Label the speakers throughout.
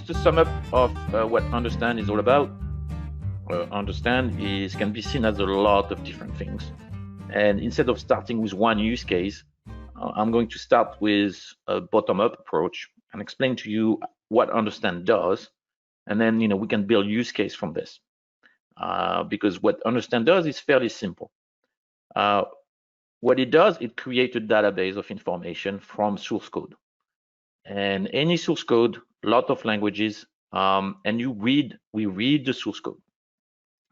Speaker 1: just a sum up of what understand is all about. Understand can be seen as a lot of different things. And instead of starting with one use case, I'm going to start with a bottom-up approach and explain to you what understand does. And then, we can build use case from this. Because what understand does is fairly simple. What it does, it creates a database of information from source code. And any source code, a lot of languages, and we read the source code.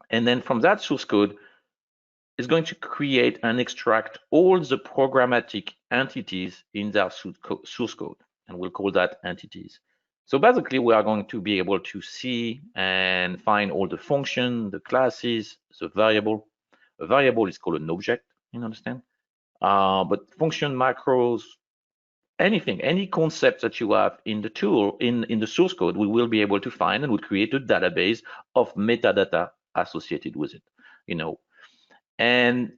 Speaker 1: And then from that source code, it's going to create and extract all the programmatic entities in that source code, and we'll call that entities. So basically, we are going to be able to see and find all the function, the classes, the variable. A variable is called an object, you understand? But function, macros, anything, any concept that you have in the tool, in the source code, we will be able to find, and we'll create a database of metadata associated with it, And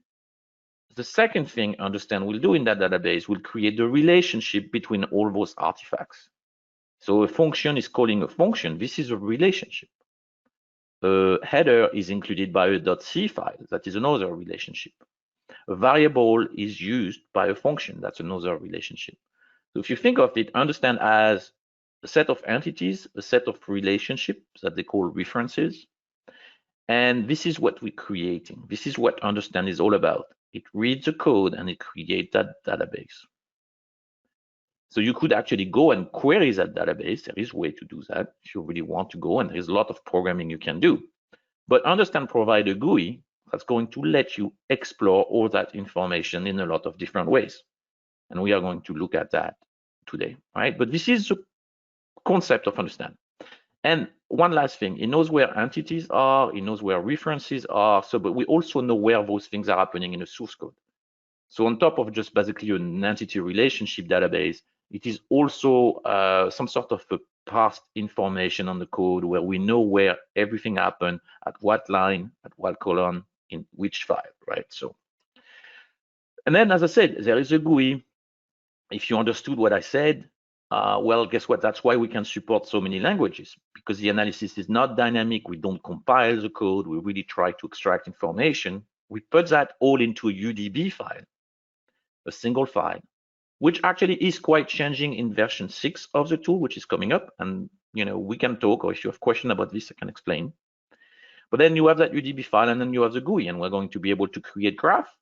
Speaker 1: the second thing understand we'll do in that database, we'll create the relationship between all those artifacts. So a function is calling a function. This is a relationship. A header is included by a .c file. That is another relationship. A variable is used by a function. That's another relationship. So if you think of it, understand as a set of entities, a set of relationships that they call references. And this is what we're creating. This is what understand is all about. It reads the code and it creates that database. So you could actually go and query that database. There is a way to do that if you really want to go, and there's a lot of programming you can do. But understand provide a GUI that's going to let you explore all that information in a lot of different ways. And we are going to look at that today, right? But this is the concept of understand. And one last thing, it knows where entities are, it knows where references are, but we also know where those things are happening in the source code. So on top of just basically an entity relationship database, it is also some sort of a past information on the code where we know where everything happened, at what line, at what column, in which file, right? So, and then as I said, there is a GUI. If you understood what I said, well, guess what? That's why we can support so many languages, because the analysis is not dynamic. We don't compile the code. We really try to extract information. We put that all into a UDB file, a single file, which actually is quite changing in version 6 of the tool, which is coming up. And, we can talk, or if you have questions about this, I can explain. But then you have that UDB file, and then you have the GUI, and we're going to be able to create graph.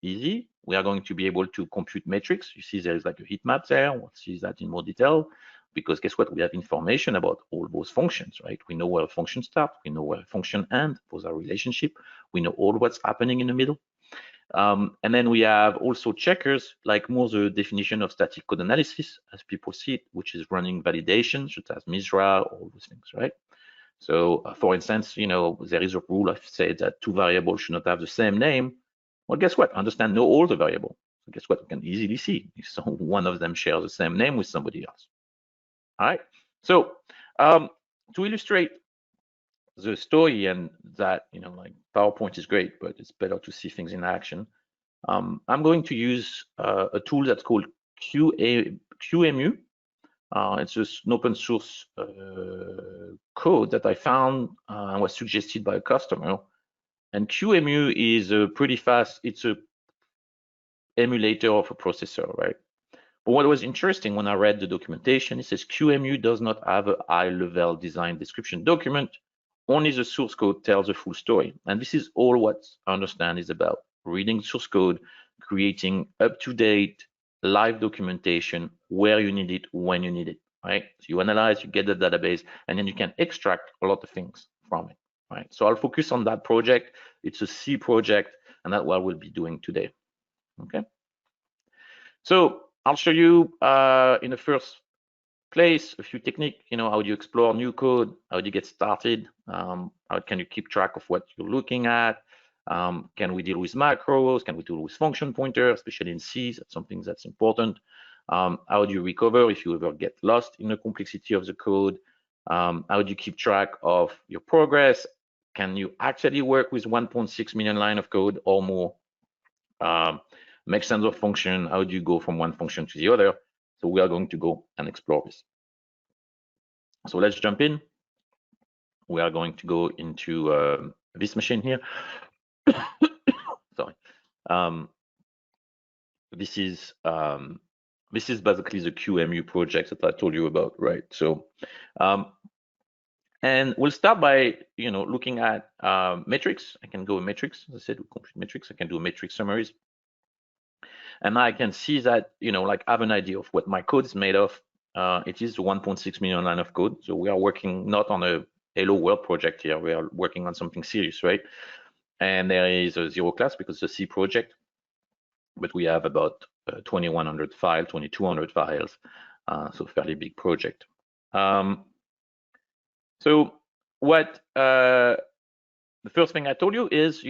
Speaker 1: Easy. We are going to be able to compute metrics. You see there is like a heat map there. We'll see that in more detail, because guess what? We have information about all those functions, right? We know where a function starts. We know where a function ends. Those are relationships. We know all what's happening in the middle. And then we have also checkers, like more the definition of static code analysis, as people see it, which is running validation, such as MISRA, all those things, right? So for instance, there is a rule I've said that two variables should not have the same name. Well, guess what? Understand know all the variables. So guess what? We can easily see if one of them shares the same name with somebody else. All right. So to illustrate the story, and that, like PowerPoint is great, but it's better to see things in action. I'm going to use a tool that's called QEMU. It's just an open source code that I found and was suggested by a customer. And QEMU is a pretty fast, it's a emulator of a processor, right? But what was interesting when I read the documentation, it says QEMU does not have a high-level design description document. Only the source code tells the full story. And this is all what understand is about. Reading source code, creating up-to-date live documentation where you need it, when you need it, right? So you analyze, you get the database, and then you can extract a lot of things from it, right? So I'll focus on that project. It's a C project, and that's what we'll be doing today, okay? So I'll show you in the first place a few techniques. How do you explore new code? How do you get started? How can you keep track of what you're looking at? Can we deal with macros? Can we deal with function pointers, especially in C? That's something that's important. How do you recover if you ever get lost in the complexity of the code? How do you keep track of your progress? Can you actually work with 1.6 million lines of code or more? Make sense of function. How do you go from one function to the other? So we are going to go and explore this. So let's jump in. We are going to go into this machine here. Sorry. This is basically the QEMU project that I told you about, right? So, and we'll start by looking at metrics. I can go metrics. As I said, we compute metrics. I can do metric summaries, and I can see that like I have an idea of what my code is made of. It is 1.6 million line of code. So we are working not on a Hello World project here. We are working on something serious, right? And there is a zero class because it's a C project, but we have about 2,100 files, 2,200 files, so fairly big project. So what the first thing I told you is,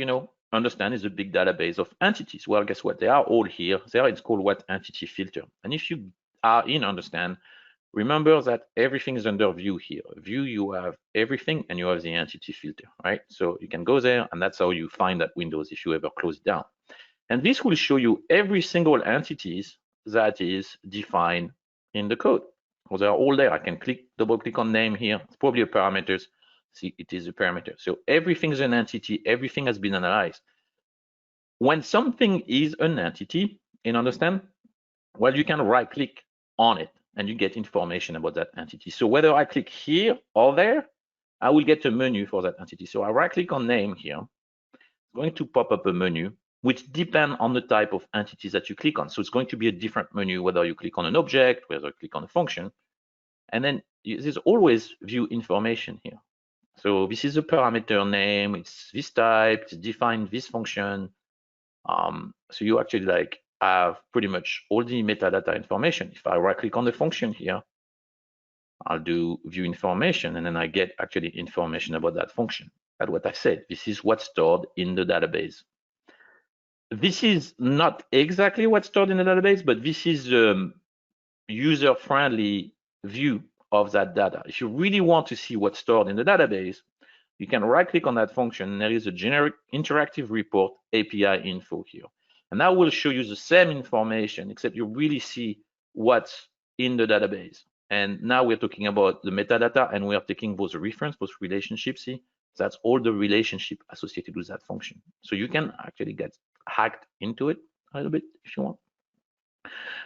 Speaker 1: understand is a big database of entities. Well, guess what? They are all here. There it's called what entity filter. And if you are in understand, remember that everything is under view here. View, you have everything and you have the entity filter, right? So you can go there and that's how you find that windows if you ever close it down. And this will show you every single entities that is defined in the code. Well, they are all there. I can double click on name here. It's probably a parameters. See, it is a parameter. So everything is an entity. Everything has been analyzed. When something is an entity, understand? Well, you can right click on it and you get information about that entity. So whether I click here or there, I will get a menu for that entity. So I right click on name here. It's going to pop up a menu which depend on the type of entities that you click on. So it's going to be a different menu, whether you click on an object, whether you click on a function. And then there's always view information here. So this is a parameter name, it's this type, it's defined this function. So you actually like have pretty much all the metadata information. If I right click on the function here, I'll do view information, and then I get actually information about that function. That's what I said. This is what's stored in the database. This is not exactly what's stored in the database, but this is a user-friendly view of that data. If you really want to see what's stored in the database, you can right-click on that function, and there is a generic interactive report API info here. And that will show you the same information, except you really see what's in the database. And now we're talking about the metadata, and we are taking those reference, those relationships. See, that's all the relationship associated with that function. So you can actually get hacked into it a little bit if you want.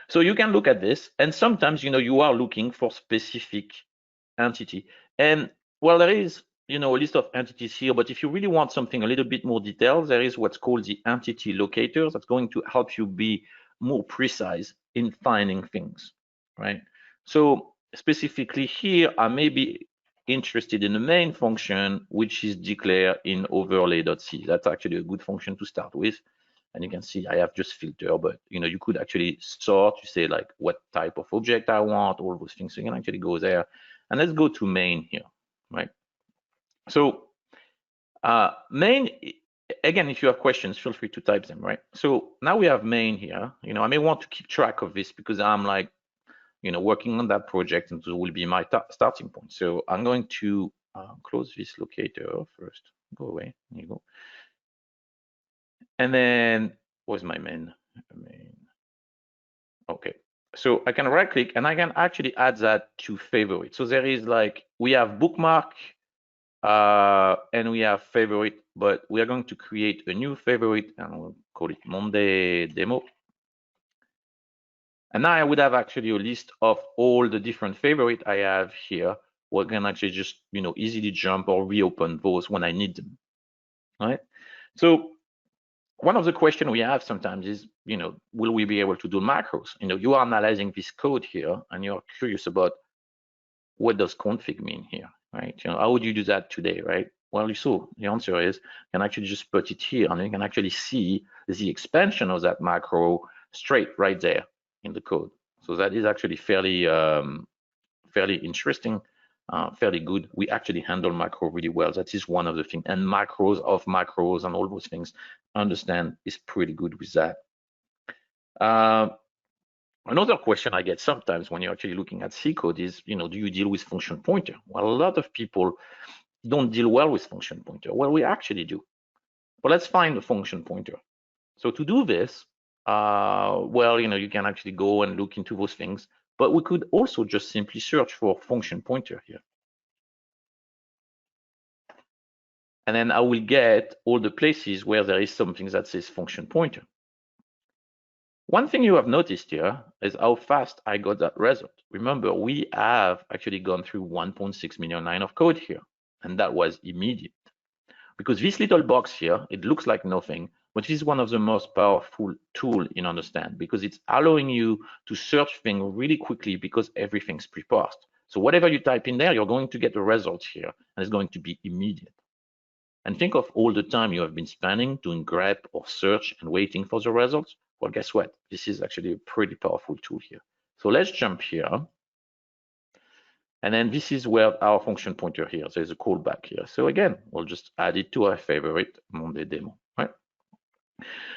Speaker 1: So you can look at this, and sometimes you are looking for specific entity. And well, there is a list of entities here, but if you really want something a little bit more detailed, there is what's called the entity locator that's going to help you be more precise in finding things, right? So specifically here, I may be interested in the main function, which is declared in overlay.c. That's actually a good function to start with. And you can see I have just filter, but you could actually sort, you say like what type of object I want, all those things. So you can actually go there. And let's go to main here, right? So main, again, if you have questions, feel free to type them, right? So now we have main here. I may want to keep track of this because I'm like, working on that project, and this will be my starting point. So I'm going to close this locator first. Go away. There you go. And then where's my main? Okay. So I can right click and I can actually add that to favorite. So there is like, we have bookmark and we have favorite, but we are going to create a new favorite and we'll call it Monday demo. And now I would have actually a list of all the different favorite I have here. We can actually just, easily jump or reopen those when I need them, right? So one of the questions we have sometimes is, will we be able to do macros? You are analyzing this code here and you're curious about what does config mean here, right? How would you do that today, right? Well, you saw the answer is you can actually just put it here and you can actually see the expansion of that macro straight right there in the code. So that is actually fairly interesting, fairly good. We actually handle macro really well. That is one of the things. And macros of macros and all those things, understand, is pretty good with that. Another question I get sometimes when you're actually looking at C code is, do you deal with function pointer? Well, a lot of people don't deal well with function pointer. Well, we actually do. But let's find the function pointer. So to do this, well, you can actually go and look into those things, but we could also just simply search for function pointer here. And then I will get all the places where there is something that says function pointer. One thing you have noticed here is how fast I got that result. Remember, we have actually gone through 1.6 million lines of code here, and that was immediate. Because this little box here, it looks like nothing, but this is one of the most powerful tools in Understand, because it's allowing you to search things really quickly because everything's pre-parsed. So whatever you type in there, you're going to get the result here, and it's going to be immediate. And think of all the time you have been spending doing grep or search and waiting for the results. Well, guess what? This is actually a pretty powerful tool here. So let's jump here. And then this is where our function pointer here. There's a callback here. So again, we'll just add it to our favorite Monday demo, right?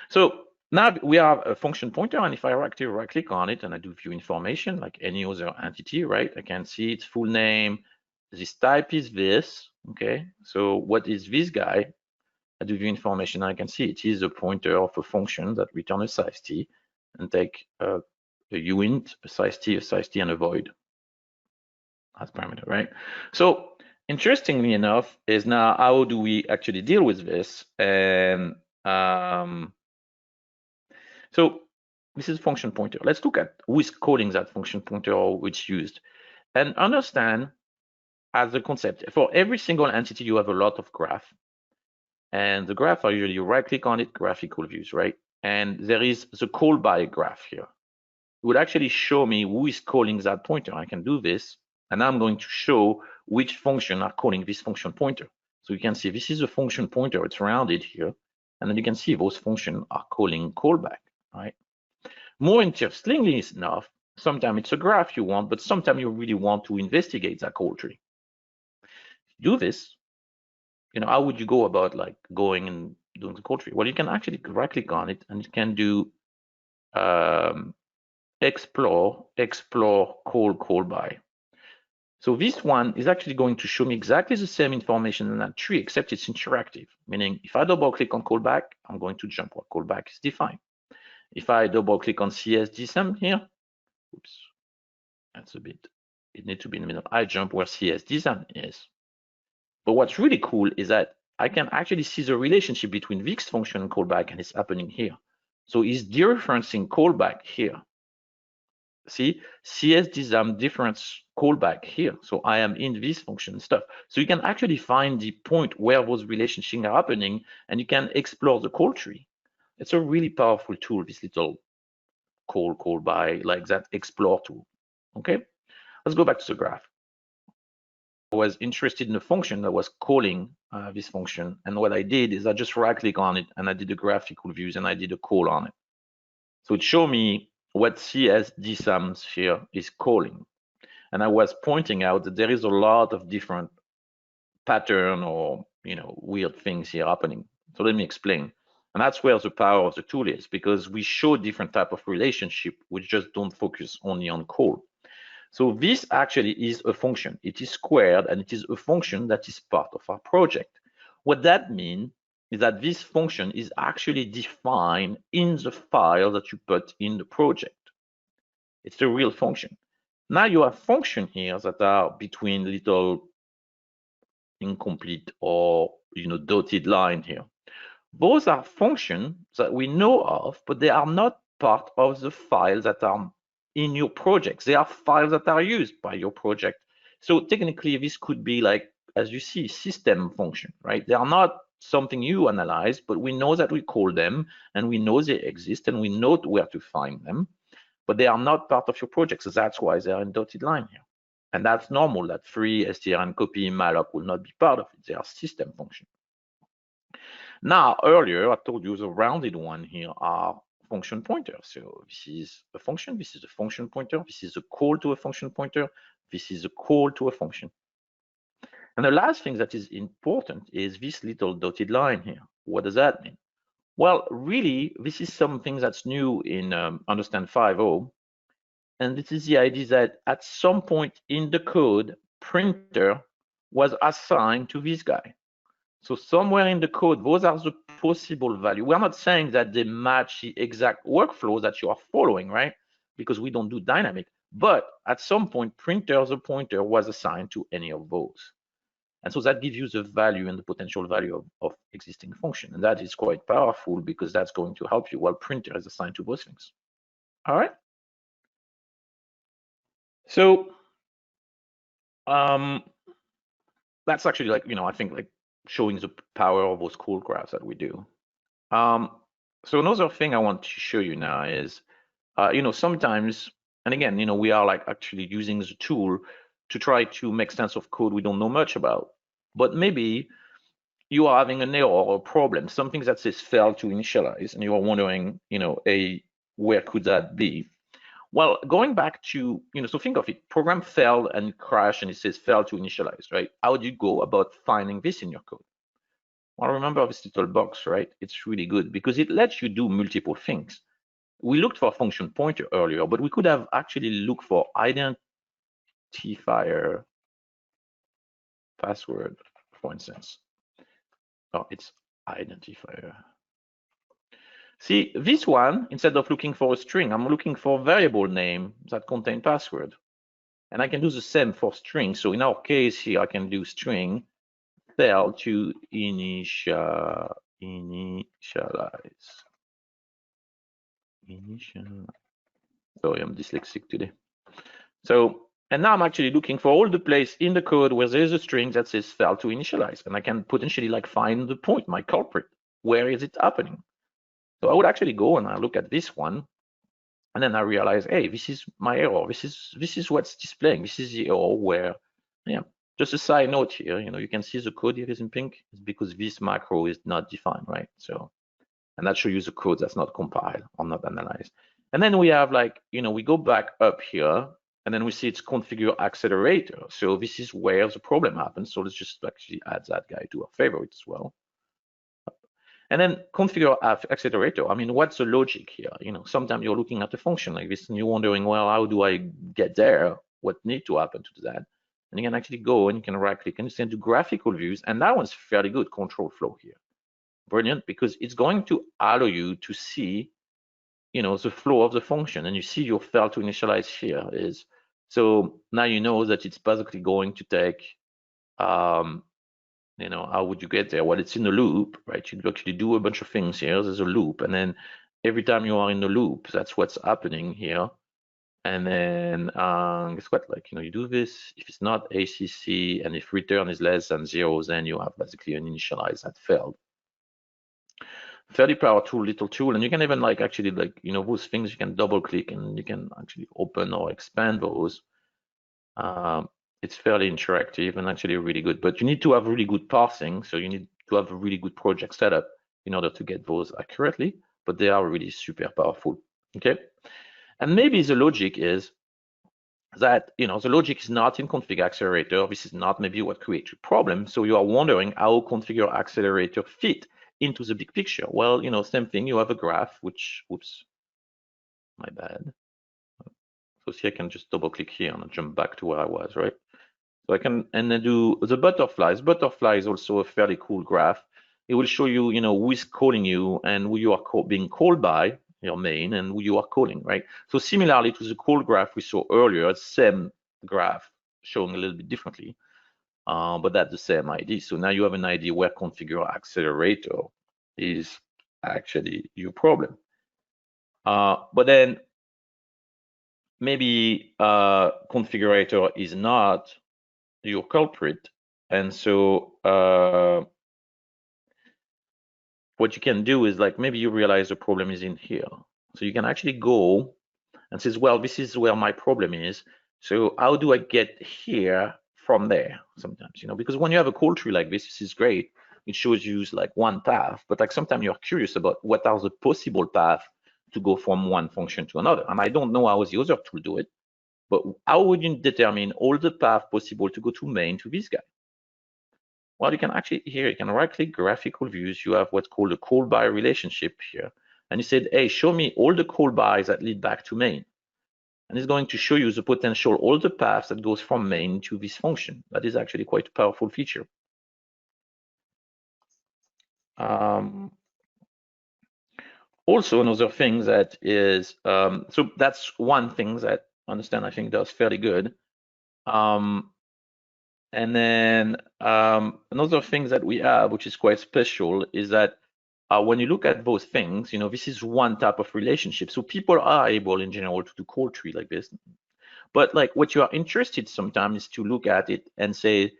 Speaker 1: So now we have a function pointer, and if I right click on it and I do view information like any other entity, right? I can see its full name. This type is this, okay? So what is this guy? I do view information, and I can see it is a pointer of a function that returns a size t and take a uint, a size t, and a void as parameter, right? So interestingly enough is now how do we actually deal with this? And so this is function pointer. Let's look at who is calling that function pointer or which used, and understand as a concept. For every single entity, you have a lot of graph. And the graph, I usually right click on it, graphical views, right? And there is the call by graph here. It would actually show me who is calling that pointer. I can do this, and I'm going to show which function are calling this function pointer. So you can see this is a function pointer, it's rounded here. And then you can see those functions are calling callback, right? More interestingly enough, sometimes it's a graph you want, but sometimes you really want to investigate that call tree. Do this. How would you go about like going and doing the call tree? Well, you can actually right click on it, and you can do explore call by. So this one is actually going to show me exactly the same information in that tree, except it's interactive, meaning if I double click on callback, I'm going to jump where callback is defined. If I double click on CS_dsum here, oops, that's a bit, it needs to be in the middle. I jump where CS_dsum is. But what's really cool is that I can actually see the relationship between this function and callback, and it's happening here. So it's dereferencing callback here. See, CS_dsum difference callback here. So I am in this function stuff. So you can actually find the point where those relationships are happening, and you can explore the call tree. It's a really powerful tool, this little call by, like that explore tool. Okay, let's go back to the graph. I was interested in a function that was calling this function, and what I did is I just right click on it, and I did the graphical views, and I did a call on it. So it showed me what CS_dsum here is calling, and I was pointing out that there is a lot of different pattern or weird things here happening. So let me explain. And that's where the power of the tool is, because we show different type of relationship, we just don't focus only on call. So this actually is a function. It is squared, and it is a function that is part of our project. What that means is that this function is actually defined in the file that you put in the project. It's the real function. Now you have functions here that are between little incomplete or dotted line here. Those are functions that we know of, but they are not part of the files that are in your projects. They are files that are used by your project. So technically, this could be like, as you see, system function, right? They are not something you analyze, but we know that we call them, and we know they exist, and we know where to find them, but they are not part of your project. So that's why they are in dotted line here. And that's normal, that free, str, and copy, malloc will not be part of it. They are system function. Now, earlier, I told you the rounded one here are function pointer. So this is a function, this is a function pointer, this is a call to a function pointer, this is a call to a function. And the last thing that is important is this little dotted line here. What does that mean? Well, really, this is something that's new in Understand 5.0. And this is the idea that at some point in the code, printer was assigned to this guy. So somewhere in the code, those are the possible value. We're not saying that they match the exact workflow that you are following, right? Because we don't do dynamic. But at some point, the pointer was assigned to any of those. And so that gives you the value and the potential value of existing function. And that is quite powerful because that's going to help you while printer is assigned to both things. All right. So that's actually like, I think like showing the power of those cool graphs that we do. So another thing I want to show you now is, sometimes, and again, we are like actually using the tool to try to make sense of code we don't know much about. But maybe you are having an error or a problem, something that says fail to initialize, and you are wondering, where could that be? Well, going back to, so think of it, program failed and crashed and it says fail to initialize, right? How do you go about finding this in your code? Well, remember this little box, right? It's really good because it lets you do multiple things. We looked for a function pointer earlier, but we could have actually looked for identifier password, for instance. Oh, it's identifier. See, this one, instead of looking for a string, I'm looking for a variable name that contains password. And I can do the same for string. So in our case here, I can do string fail to initialize. Sorry, I'm dyslexic today. So, and now I'm actually looking for all the place in the code where there's a string that says fail to initialize. And I can potentially like find the point, my culprit. Where is it happening? So I would actually go and I look at this one, and then I realize, hey, this is my error. This is what's displaying. This is the error where, yeah. Just a side note here, you can see the code here is in pink. It's because this macro is not defined, right? So, and that shows you the code that's not compiled or not analyzed. And then we have like, we go back up here, and then we see it's configure accelerator. So this is where the problem happens. So let's just actually add that guy to our favorite as well. And then configure accelerator. I mean, what's the logic here? Sometimes you're looking at a function like this and you're wondering, well, how do I get there? What needs to happen to that? And you can actually go and you can right click and you send to graphical views. And that one's fairly good, control flow here. Brilliant, because it's going to allow you to see, the flow of the function. And you see your fail to initialize here is, so now you know that it's basically going to take, how would you get there? Well, it's in a loop, right? You actually do a bunch of things here. There's a loop. And then every time you are in the loop, that's what's happening here. And then guess what? Like, you do this. If it's not ACC and if return is less than 0, then you have basically an initialize that failed. Fairly powerful little tool. And you can even like actually like, those things you can double click and you can actually open or expand those. It's fairly interactive and actually really good, but you need to have really good parsing. So you need to have a really good project setup in order to get those accurately, but they are really super powerful. Okay. And maybe the logic is that, the logic is not in configure accelerator. This is not maybe what creates a problem. So you are wondering how configure accelerator fit into the big picture. Well, same thing. You have a graph, which, oops, my bad. So see, I can just double click here and jump back to where I was, right? So I can, and then do the butterflies. Butterfly is also a fairly cool graph. It will show you, who is calling you and who you are being called by, your main, and who you are calling, right? So similarly to the call graph we saw earlier, same graph showing a little bit differently, but that's the same idea. So now you have an idea where configure accelerator is actually your problem. But then maybe configurator is not your culprit, and so what you can do is like maybe you realize the problem is in here, so you can actually go and says, well, this is where my problem is, so how do I get here from there? Sometimes, because when you have a call tree like this is great. It shows you like one path, but like sometimes you're curious about what are the possible paths to go from one function to another, and I don't know how the other tool do it. But how would you determine all the paths possible to go to main to this guy? Well, you can actually here, you can right click graphical views. You have what's called a call by relationship here. And you said, hey, show me all the call bys that lead back to main. And it's going to show you the potential, all the paths that goes from main to this function. That is actually quite a powerful feature. Also, another thing that is, so that's one thing that I understand, I think does fairly good. And then another thing that we have, which is quite special, is that when you look at those things, this is one type of relationship. So people are able in general to do call tree like this. But like what you are interested sometimes is to look at it and say,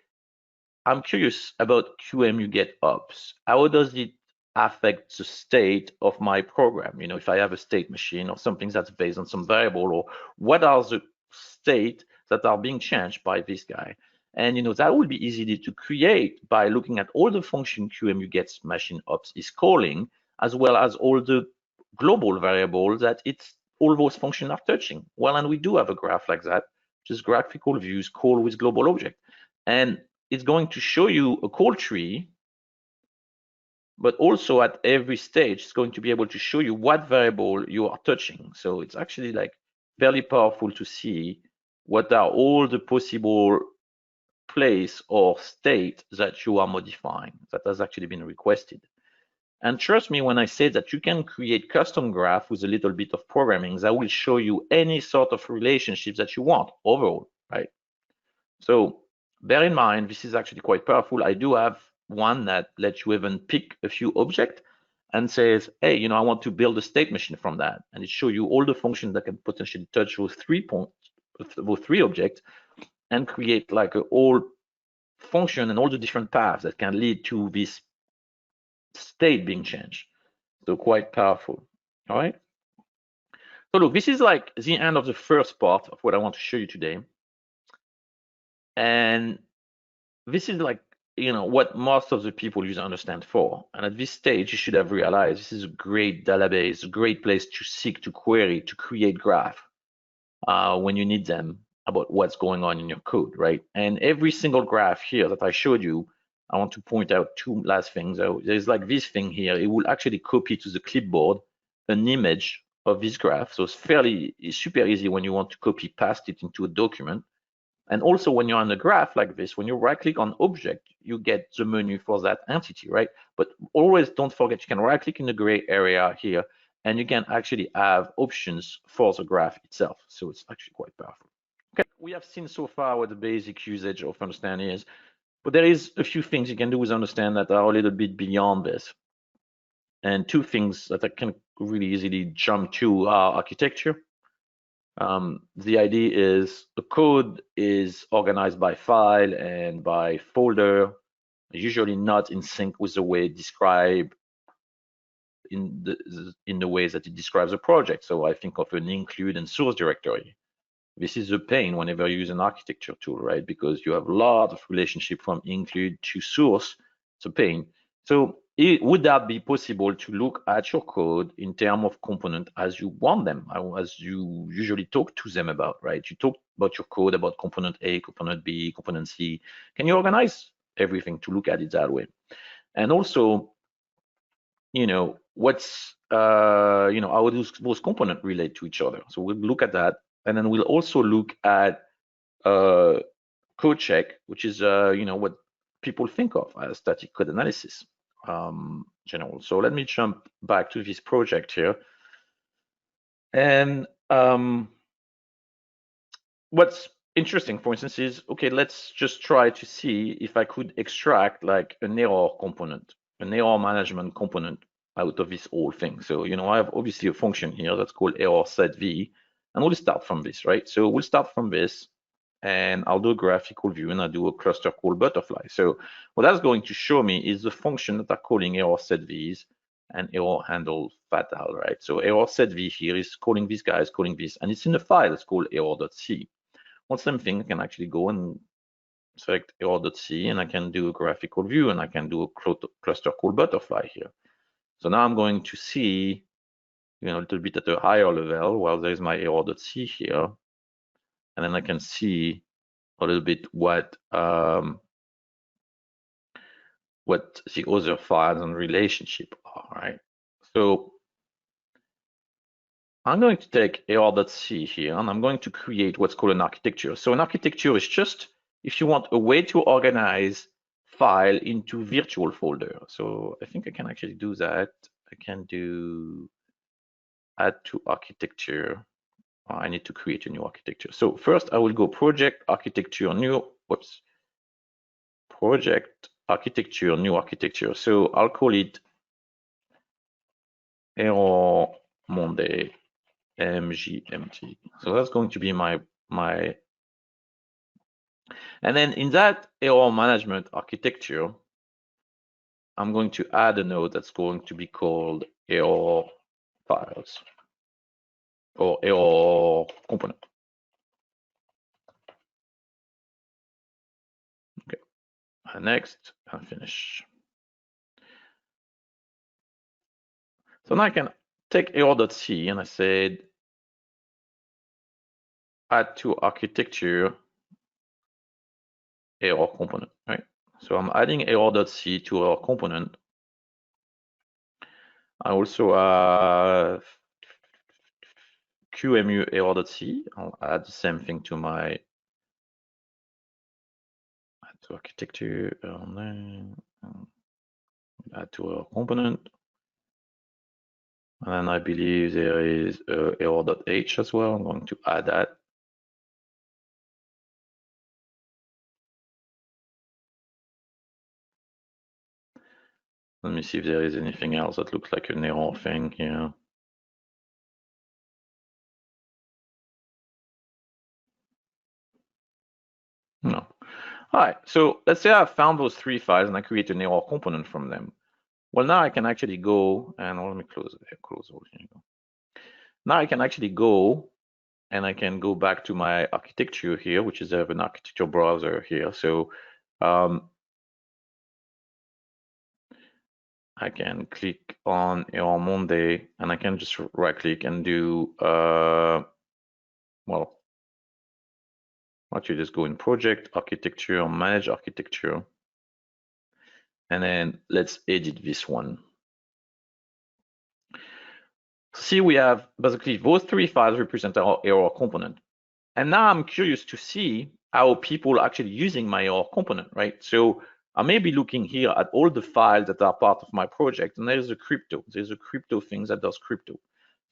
Speaker 1: I'm curious about QEMU get ops. How does it affect the state of my program? If I have a state machine or something that's based on some variable, or what are the state that are being changed by this guy? And that would be easy to create by looking at all the function QEMU gets machine ops is calling, as well as all the global variables that all those functions are touching. Well, and we do have a graph like that, which is graphical views call with global object. And it's going to show you a call tree, but also at every stage, it's going to be able to show you what variable you are touching. So it's actually like fairly powerful to see what are all the possible place or state that you are modifying that has actually been requested. And trust me when I say that you can create custom graph with a little bit of programming that will show you any sort of relationships that you want overall, right? So bear in mind, this is actually quite powerful. I do have one that lets you even pick a few objects and says, hey, I want to build a state machine from that. And it shows you all the functions that can potentially touch those 3 points, those 3 objects, and create like a whole function and all the different paths that can lead to this state being changed. So quite powerful. All right. So look, this is like the end of the first part of what I want to show you today. And this is like, what most of the people use Understand for. And at this stage, you should have realized this is a great database, a great place to seek, to query, to create graph when you need them about what's going on in your code, right? And every single graph here that I showed you, I want to point out 2 last things. There's like this thing here. It will actually copy to the clipboard an image of this graph. So it's super easy when you want to copy paste it into a document. And also when you're on a graph like this, when you right click on object, you get the menu for that entity, right? But always don't forget, you can right click in the gray area here, and you can actually have options for the graph itself. So it's actually quite powerful. Okay, we have seen so far what the basic usage of Understand is, but there is a few things you can do with Understand that are a little bit beyond this. And 2 things that I can really easily jump to are architecture. The idea is the code is organized by file and by folder, usually not in sync with the way described in the ways that it describes a project. So I think of an include and source directory. This is a pain whenever you use an architecture tool, right? Because you have a lot of relationship from include to source. It's a pain. So would that be possible to look at your code in terms of component as you want them, as you usually talk to them about, right? You talk about your code about component A, component B, component C. Can you organize everything to look at it that way? And also, what's, how those components relate to each other. So we'll look at that. And then we'll also look at code check, which is, what people think of as static code analysis. General. So let me jump back to this project here. And what's interesting, for instance, is, okay, let's just try to see if I could extract like an error component, an error management component out of this whole thing. So, I have obviously a function here that's called error set v, and we'll start from this, right? So we'll start from this, and I'll do a graphical view, and I'll do a cluster called butterfly. So what that's going to show me is the function that are calling error set v's and error handle fatal, right? So error set v here is calling this guy, is calling this, and it's in the file, it's called error.c. One same thing, I can actually go and select error.c, and I can do a graphical view, and I can do a cluster called butterfly here. So now I'm going to see, a little bit at a higher level, well, there's my error.c here, and then I can see a little bit what the other files and relationship are, right? So I'm going to take error.c here, and I'm going to create what's called an architecture. So an architecture is just, if you want a way to organize file into virtual folder. So I think I can actually do that. I can do add to architecture. I need to create a new architecture. So first I will go project architecture new, whoops, project architecture, new architecture. So I'll call it error Monday MGMT. So that's going to be my and then in that error management architecture, I'm going to add a node that's going to be called error files or error component. Okay, and next and finish. So now I can take error.c and I said add to architecture error component, right? So I'm adding error.c to our component. I also have QEMU error.c. I'll add the same thing to my add to architecture, add to our component. And then I believe there is error.h as well. I'm going to add that. Let me see if there is anything else that looks like an error thing here. No. All right, so let's say I found those 3 files and I create an error component from them. Well, now I can actually go and let me close all here. Now I can actually go and I can go back to my architecture here, which is I have an architecture browser here. So I can click on error Monday and I can just right click and do well, actually just go in project architecture, manage architecture, and then let's edit this one. See, we have basically those 3 files represent our error component. And now I'm curious to see how people are actually using my error component, right? So I may be looking here at all the files that are part of my project, and there's a crypto. There's a crypto thing that does crypto.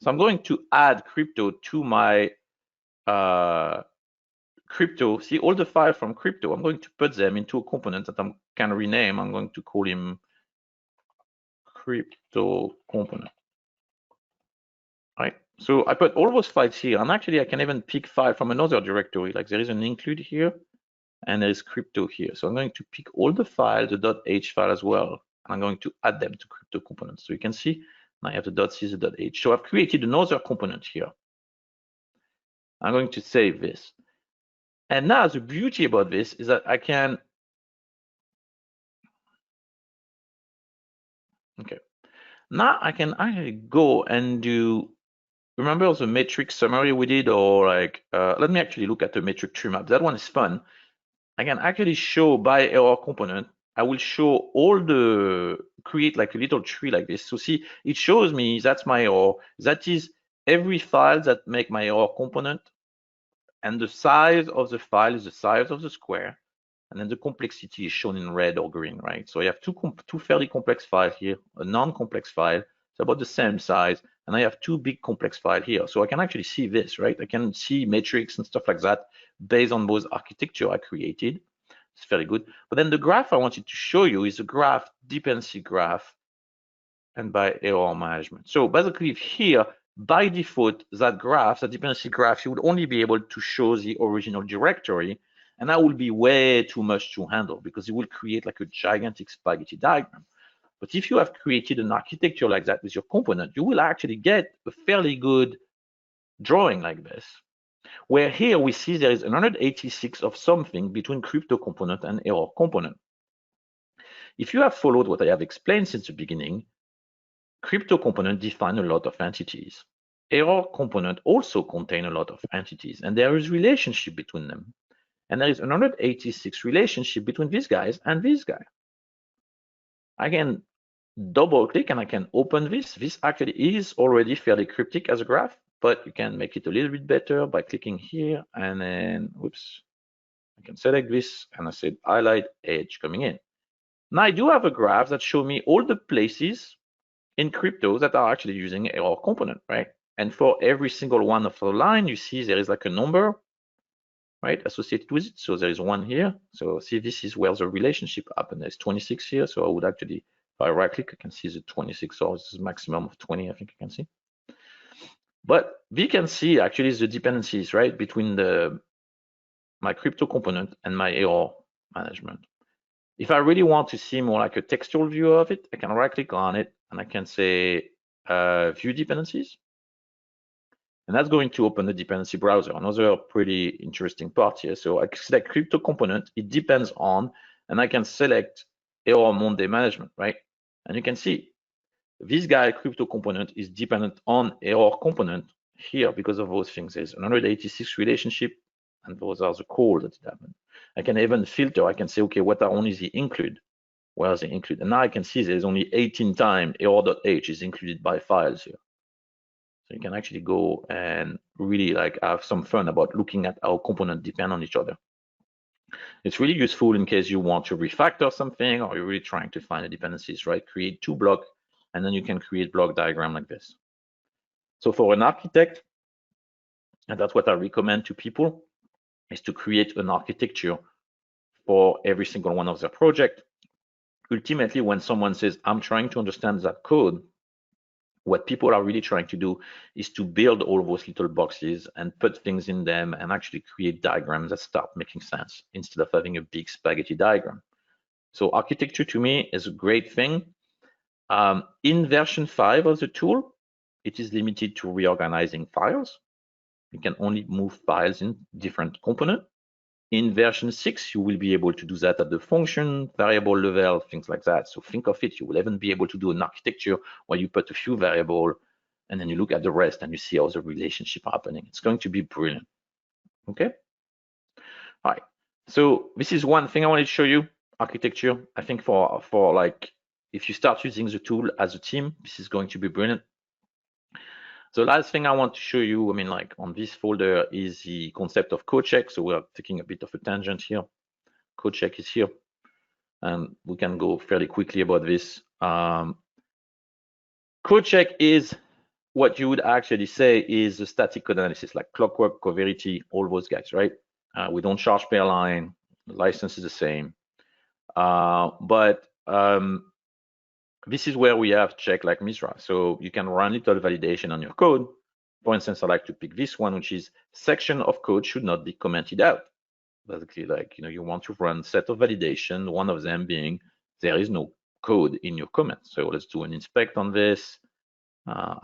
Speaker 1: So I'm going to add crypto to my crypto. See all the files from crypto. I'm going to put them into a component that I can rename. I'm going to call him crypto component. Right. So I put all those files here, and actually I can even pick file from another directory. Like there is an include here, and there is crypto here. So I'm going to pick all the files, the .h file as well, and I'm going to add them to crypto components. So you can see I have the .c, the .h. So I've created another component here. I'm going to save this. And now the beauty about this is that I can, okay. Now I can actually go and do, remember the metric summary we did, or like, let me actually look at the metric tree map. That one is fun. I can actually show by error component. I will show all the, create like a little tree like this. So see, it shows me that's my error. That is every file that make my error component. And the size of the file is the size of the square. And then the complexity is shown in red or green, right? So I have two fairly complex files here, a non-complex file. It's about the same size. And I have 2 big complex files here. So I can actually see this, right? I can see metrics and stuff like that based on those architecture I created. It's very good. But then the graph I wanted to show you is a graph, dependency graph, and by error management. So basically here, by default, that graph, that dependency graph, you would only be able to show the original directory. And that will be way too much to handle because it will create like a gigantic spaghetti diagram. But if you have created an architecture like that with your component, you will actually get a fairly good drawing like this, where here we see there is 186 of something between crypto component and error component. If you have followed what I have explained since the beginning, crypto component define a lot of entities. Error component also contain a lot of entities, and there is relationship between them. And there is 186 relationship between these guys and this guy. I can double click and I can open this. This actually is already fairly cryptic as a graph, but you can make it a little bit better by clicking here and then, whoops, I can select this and I said highlight edge coming in. Now I do have a graph that shows me all the places in crypto that are actually using error component, right? And for every single one of the line, you see there is like a number. right, associated with it. So there is one here. So see, this is where the relationship happened. There's 26 here. So I would actually, if I right click, I can see the 26, or this is maximum of 20, I think I can see. But we can see actually the dependencies, right, between my crypto component and my AR management. If I really want to see more like a textual view of it, I can right click on it and I can say view dependencies. And that's going to open the dependency browser. Another pretty interesting part here. So I select crypto component, it depends on, and I can select AR Monday management, right? And you can see this guy crypto component is dependent on AR component here because of those things. There's 186 relationship, and those are the calls that it happened. I can even filter. I can say, okay, what are only the include? Where is the include? And now I can see there's only 18 times AR.h is included by files here. So you can actually go and really like have some fun about looking at how components depend on each other. It's really useful in case you want to refactor something or you're really trying to find the dependencies, right? Create two blocks, and then you can create block diagram like this. So for an architect, and that's what I recommend to people, is to create an architecture for every single one of their project. Ultimately, when someone says, I'm trying to understand that code, what people are really trying to do is to build all those little boxes and put things in them and actually create diagrams that start making sense instead of having a big spaghetti diagram. So architecture to me is a great thing. In version 5 of the tool, it is limited to reorganizing files. You can only move files in different components. In version 6, you will be able to do that at the function, variable level, things like that. So think of it, you will even be able to do an architecture where you put a few variables and then you look at the rest and you see how the relationship happening. It's going to be brilliant. Okay. All right. So this is one thing I wanted to show you, architecture. I think for like, if you start using the tool as a team, this is going to be brilliant. The last thing I want to show you, I mean, like on this folder is the concept of code check. So we're taking a bit of a tangent here. Code check is here. And we can go fairly quickly about this. Code check is what you would actually say is a static code analysis, like Clockwork, Coverity, all those guys, right? We don't charge per line. The license is the same. This is where we have check like Misra. So you can run little validation on your code. For instance, I like to pick this one, which is section of code should not be commented out. Basically, like, you want to run set of validation, one of them being there is no code in your comment. So let's do an inspect on this.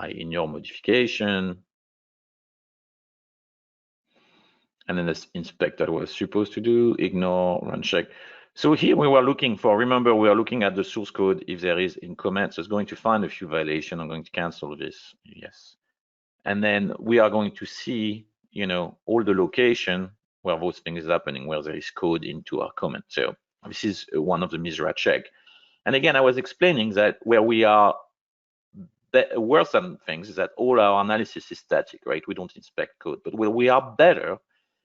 Speaker 1: In your modification. And then let's inspect that was supposed to do, ignore, run check. So here we were looking for, remember, we are looking at the source code if there is in comments. So it's going to find a few violations. I'm going to cancel this, yes. And then we are going to see, all the location where those things is happening, where there is code into our comment. So this is one of the Misra check. And again, I was explaining that where we are worse than things is that all our analysis is static, right? We don't inspect code. But where we are better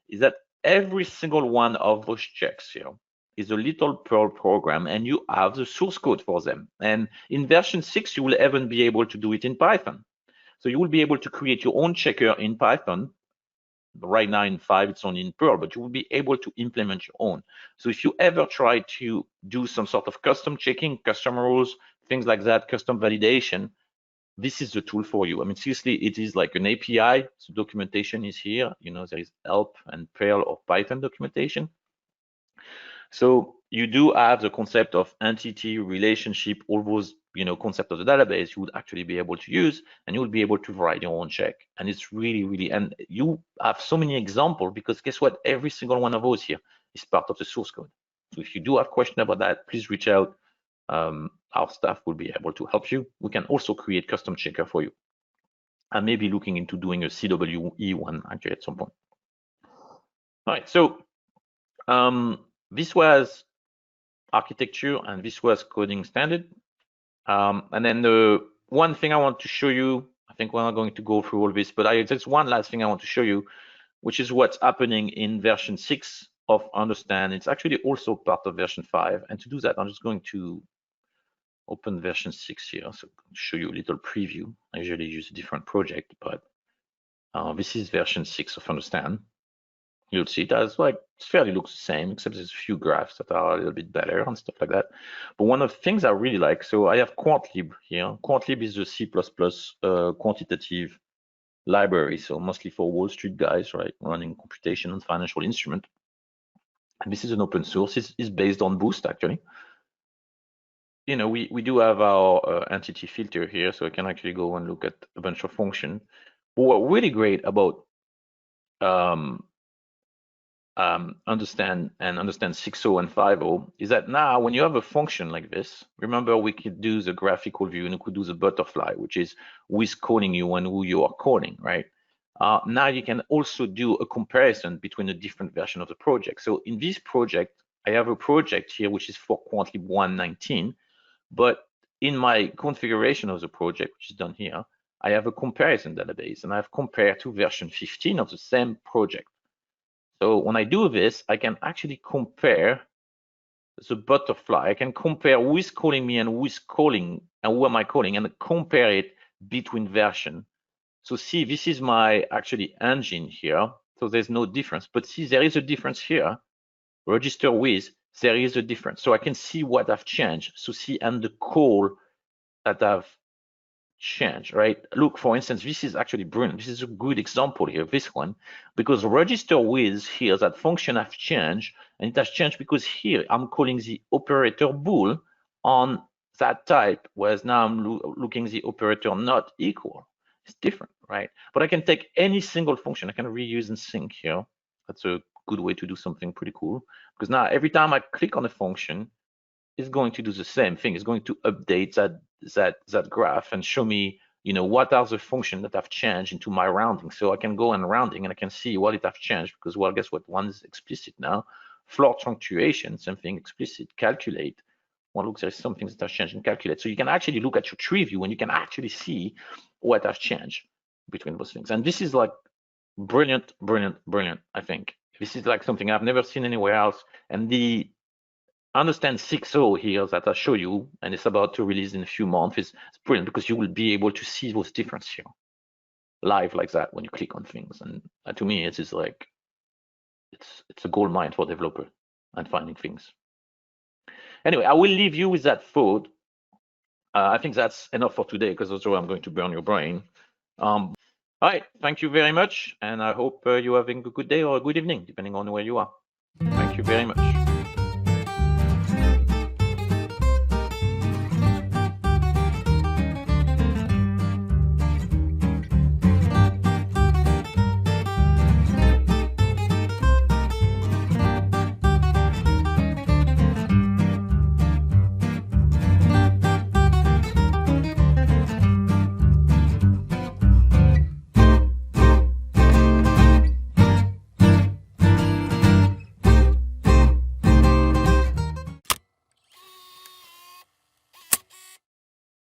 Speaker 1: is that every single one of those checks here is a little Perl program, and you have the source code for them. And in version 6, you will even be able to do it in Python. So you will be able to create your own checker in Python. Right now in 5, it's only in Perl, but you will be able to implement your own. So if you ever try to do some sort of custom checking, custom rules, things like that, custom validation, this is the tool for you. I mean, seriously, it is like an API. So documentation is here. There is help and Perl or Python documentation. So you do have the concept of entity, relationship, all those, concept of the database you would actually be able to use, and you will be able to write your own check. And it's really, really, and you have so many examples because guess what? Every single one of those here is part of the source code. So if you do have questions about that, please reach out. Our staff will be able to help you. We can also create custom checker for you. I may be looking into doing a CWE one actually at some point. All right, so this was architecture and this was coding standard. And then the one thing I want to show you, I think we're not going to go through all this, but there's one last thing I want to show you, which is what's happening in version 6 of Understand. It's actually also part of version 5. And to do that, I'm just going to open version 6 here, so to show you a little preview. I usually use a different project, but this is version 6 of Understand. you'll see it as like, it fairly looks the same, except there's a few graphs that are a little bit better and stuff like that. But one of the things I really like, so I have QuantLib here. QuantLib is a C++ quantitative library, so mostly for Wall Street guys, right, running computation and financial instrument. And this is an open source. It's based on Boost, actually. You know, we do have our entity filter here, so I can actually go and look at a bunch of functions. But what's really great about understand 6.0 and 5.0 is that now when you have a function like this, remember we could do the graphical view and we could do the butterfly, which is who is calling you and who you are calling, right? Now you can also do a comparison between a different version of the project. So in this project, I have a project here which is for QuantLib 1.19, but in my configuration of the project, which is done here, I have a comparison database and I've compared to version 15 of the same project. So when I do this, I can actually compare the butterfly. I can compare who is calling me and who is calling and who am I calling, and compare it between version. So see, this is my actually engine here. So there's no difference, but see, there is a difference here. Register with, there is a difference. So I can see what I've changed. So see, and the call that I've changed, right? Look, for instance, this is actually brilliant. This is a good example here, this one, because register with here, that function I've changed, and it has changed because here I'm calling the operator bool on that type, whereas now I'm looking the operator not equal. It's different, right? But I can take any single function. I can reuse and sync here. That's a good way to do something pretty cool, because now every time I click on a function, it's going to do the same thing. It's going to update that graph and show me, you know, what are the functions that I've changed into my rounding. So I can go and rounding and I can see what it have changed, because, well, guess what? One is explicit now. Floor punctuation, something explicit. Calculate. Well, look, there's some things that have changed in calculate. So you can actually look at your tree view and you can actually see what has changed between those things. And this is like brilliant, brilliant, brilliant, I think. This is like something I've never seen anywhere else. And the understand 6.0 here that I show you, and it's about to release in a few months, is brilliant, because you will be able to see those differences here live like that when you click on things. And to me, it is like, it's a gold mine for developer and finding things. Anyway, I will leave you with that thought. I think that's enough for today, because also I'm going to burn your brain. All right, thank you very much, and I hope you're having a good day or a good evening, depending on where you are. Thank you very much.